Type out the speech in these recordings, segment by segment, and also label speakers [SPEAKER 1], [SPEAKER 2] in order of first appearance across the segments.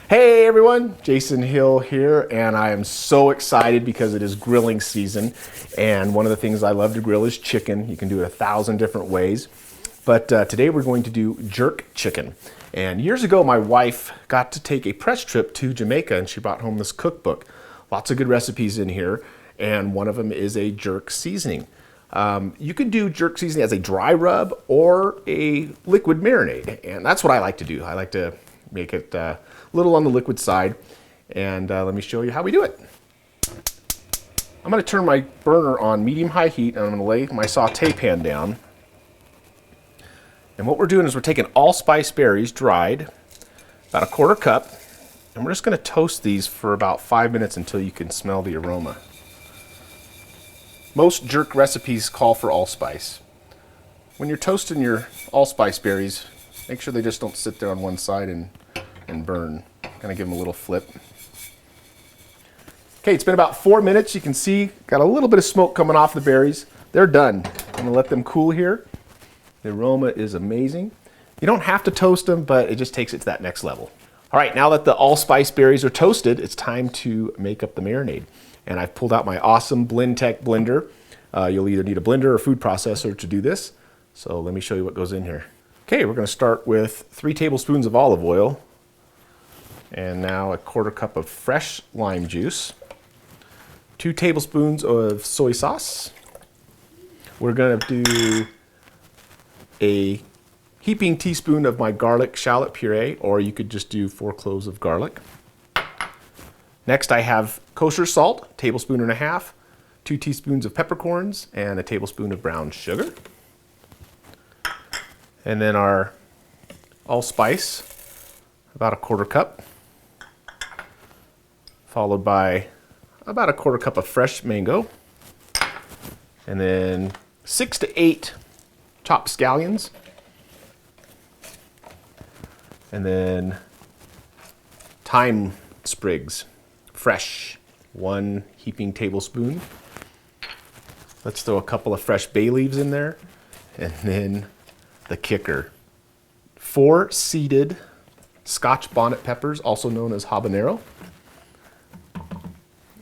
[SPEAKER 1] Hey everyone, Jason Hill here, and I am so excited because it is grilling season, and one of the things I love to grill is chicken. You can do it 1,000 different ways, but today we're going to do jerk chicken. And years ago, my wife got to take a press trip to Jamaica, and she brought home this cookbook. Lots of good recipes in here, and one of them is a jerk seasoning. You could do jerk seasoning as a dry rub or a liquid marinade, and that's what I like to do. I like to make it a little on the liquid side, and let me show you how we do it. I'm going to turn my burner on medium-high heat, and I'm going to lay my saute pan down. And what we're doing is we're taking allspice berries, dried, about 1/4 cup, and we're just going to toast these for about 5 minutes until you can smell the aroma. Most jerk recipes call for allspice. When you're toasting your allspice berries, make sure they just don't sit there on one side and burn. Kind of give them a little flip. Okay, it's been about 4 minutes. You can see, got a little bit of smoke coming off the berries. They're done. I'm gonna let them cool here. The aroma is amazing. You don't have to toast them, but it just takes it to that next level. All right, now that the allspice berries are toasted, it's time to make up the marinade. And I've pulled out my awesome Blendtec blender. You'll either need a blender or food processor to do this. So let me show you what goes in here. Okay, we're gonna start with 3 tablespoons of olive oil, and now 1/4 cup of fresh lime juice, 2 tablespoons of soy sauce. We're gonna do a heaping teaspoon of my garlic-shallot puree, or you could just do 4 cloves of garlic. Next I have kosher salt, 1.5 tablespoons, 2 teaspoons of peppercorns, and 1 tablespoon of brown sugar. And then our allspice, about 1/4 cup, followed by about 1/4 cup of fresh mango, and then 6 to 8 chopped scallions, and then thyme sprigs, fresh, 1 heaping tablespoon. Let's throw a couple of fresh bay leaves in there, and then the kicker, 4 seeded scotch bonnet peppers, also known as habanero.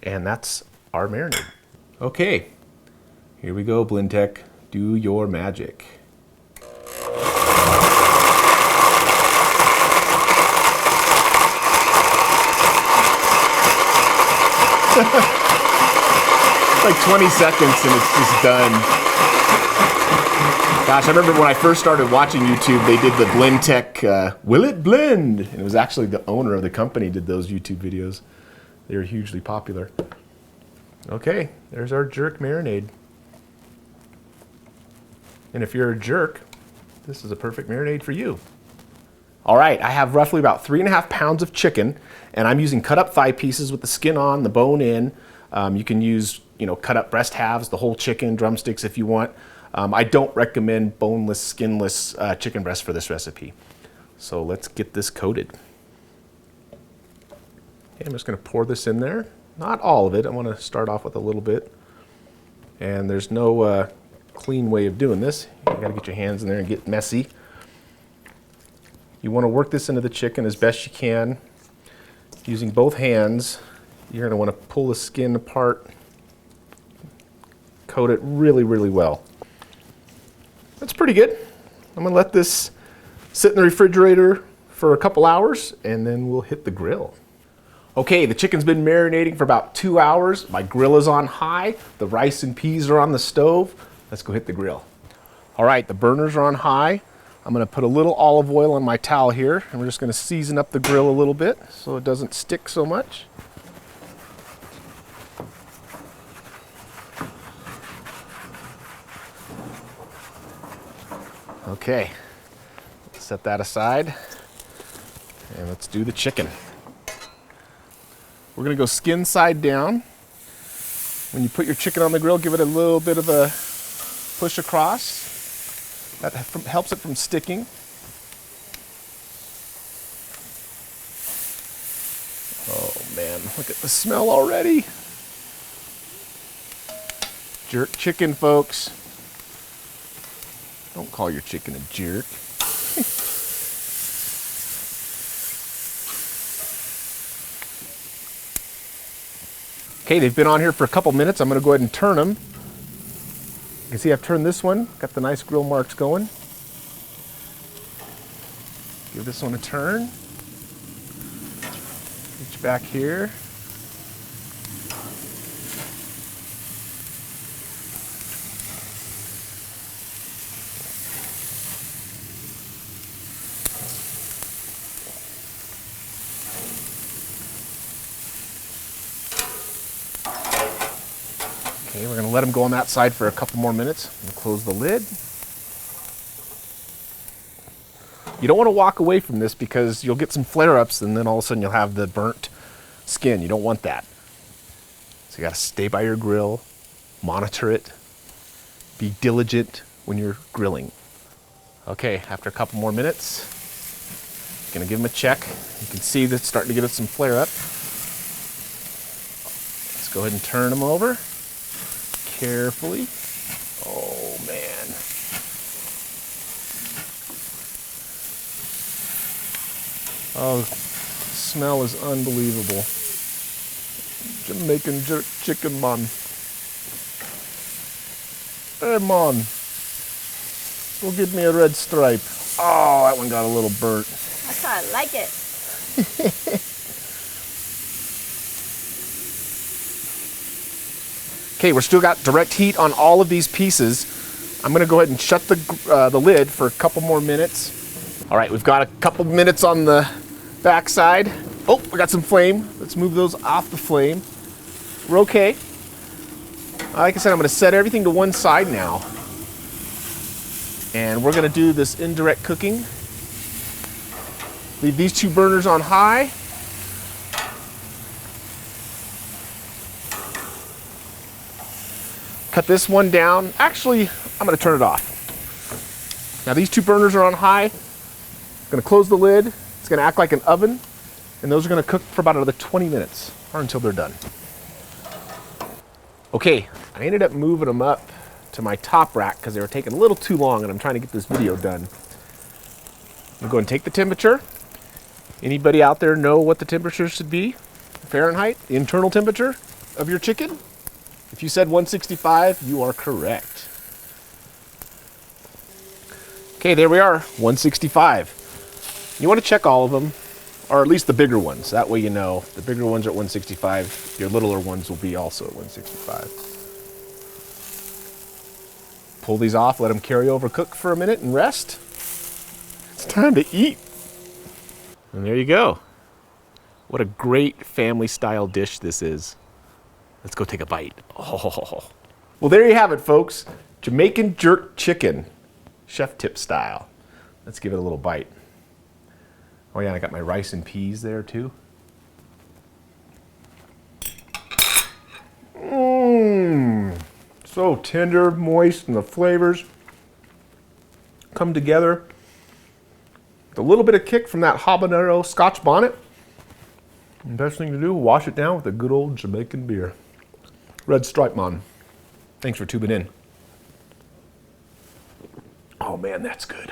[SPEAKER 1] And that's our marinade. Okay, here we go, Blendtec. Do your magic. Like 20 seconds and it's just done. Gosh, I remember when I first started watching YouTube, they did the Blendtec, Will It Blend? And it was actually the owner of the company did those YouTube videos. They were hugely popular. Okay, there's our jerk marinade. And if you're a jerk, this is a perfect marinade for you. All right, I have roughly about 3.5 pounds of chicken, and I'm using cut up thigh pieces with the skin on, the bone in. You can use, cut up breast halves, the whole chicken, drumsticks if you want. I don't recommend boneless, skinless chicken breast for this recipe. So let's get this coated. Okay, I'm just going to pour this in there. Not all of it. I want to start off with a little bit. And there's no clean way of doing this. You got to get your hands in there and get messy. You want to work this into the chicken as best you can. Using both hands, you're going to want to pull the skin apart, coat it really, really well. That's pretty good. I'm going to let this sit in the refrigerator for a couple hours, and then we'll hit the grill. Okay, the chicken's been marinating for about 2 hours. My grill is on high. The rice and peas are on the stove. Let's go hit the grill. All right, the burners are on high. I'm gonna put a little olive oil on my towel here, and we're just gonna season up the grill a little bit so it doesn't stick so much. Okay, set that aside, and let's do the chicken. We're gonna go skin side down. When you put your chicken on the grill, give it a little bit of a push across. That helps it from sticking. Oh man, look at the smell already. Jerk chicken, folks. Don't call your chicken a jerk. Okay, they've been on here for a couple minutes. I'm going to go ahead and turn them. You can see I've turned this one. Got the nice grill marks going. Give this one a turn. Reach back here. Okay, we're going to let them go on that side for a couple more minutes. And close the lid. You don't want to walk away from this because you'll get some flare-ups and then all of a sudden you'll have the burnt skin. You don't want that. So you got to stay by your grill, monitor it, be diligent when you're grilling. Okay, after a couple more minutes, going to give them a check. You can see that's starting to give it some flare-up. Let's go ahead and turn them over carefully. Oh man. Oh, the smell is unbelievable. Jamaican Jerk Chicken, man. Hey, man. Go give me a red stripe. Oh, that one got a little burnt.
[SPEAKER 2] That's how I like it.
[SPEAKER 1] Okay, we're still got direct heat on all of these pieces. I'm going to go ahead and shut the lid for a couple more minutes. All right, we've got a couple minutes on the back side. Oh, we got some flame. Let's move those off the flame. We're okay. Like I said, I'm going to set everything to one side now. And we're going to do this indirect cooking. Leave these two burners on high. Cut this one down. Actually, I'm going to turn it off. Now these two burners are on high. I'm going to close the lid. It's going to act like an oven. And those are going to cook for about another 20 minutes or until they're done. Okay, I ended up moving them up to my top rack because they were taking a little too long and I'm trying to get this video done. I'm going to go and take the temperature. Anybody out there know what the temperature should be? Fahrenheit, the internal temperature of your chicken? If you said 165, you are correct. Okay, there we are, 165. You want to check all of them, or at least the bigger ones. That way you know. The bigger ones are at 165. Your littler ones will be also at 165. Pull these off, let them carry over, cook for a minute, and rest. It's time to eat. And there you go. What a great family-style dish this is. Let's go take a bite. Oh. Well, there you have it, folks. Jamaican Jerk Chicken, chef tip style. Let's give it a little bite. Oh yeah, and I got my rice and peas there too. Mmm. So tender, moist, and the flavors come together. With a little bit of kick from that habanero scotch bonnet. And best thing to do, wash it down with a good old Jamaican beer. Red Stripe Man. Thanks for tuning in. Oh man, that's good.